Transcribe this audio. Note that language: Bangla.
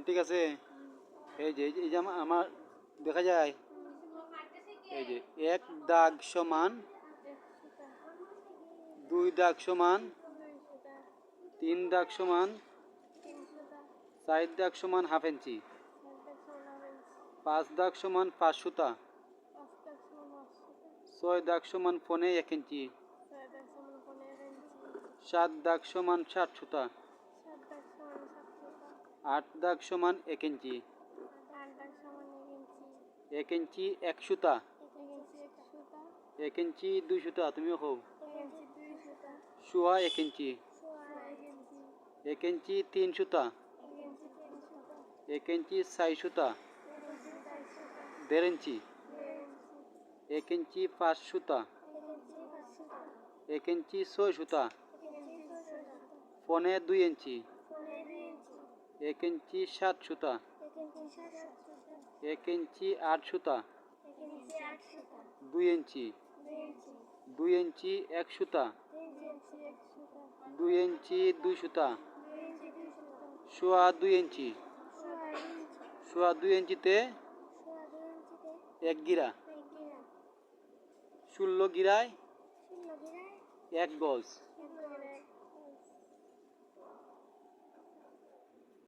ঠিক আছে। এই যে আমার দেখা যায় এই যে এক দাগ সমান, দুই দাগ সমান, তিন দাগ সমান, চার দাগ সমান হাফ ইঞ্চি, পাঁচ দাগ সমান 5 সুতা, ছয় দাগ সমান 1.5 ইঞ্চি, সাত দাগ সমান 60 সুতা, আট দাগ সমান 1 ইঞ্চি, 1 ইঞ্চি 1 সুতা, 1 ইঞ্চি 2 সুতা, তুমিও হোক সোয়া 1 ইঞ্চি, 1 ইঞ্চি 3 সুতা, 1 ইঞ্চি 4 সুতা, 1.5 ইঞ্চি, 1 ইঞ্চি 5 সুতা, 1 ইঞ্চি 6 সুতা, পনে 2 ইঞ্চি, 1 ইঞ্চি 7 সুতা, 1 ইঞ্চি 8 সুতা, 2 ইঞ্চি, 2 ইঞ্চি 1 সুতা, 2 ইঞ্চি 2 সুতা, সোয়া 2 ইঞ্চি, সোয়া 2 ইঞ্চিতে 1 গিরা, 16 গিরায় 1 গজ,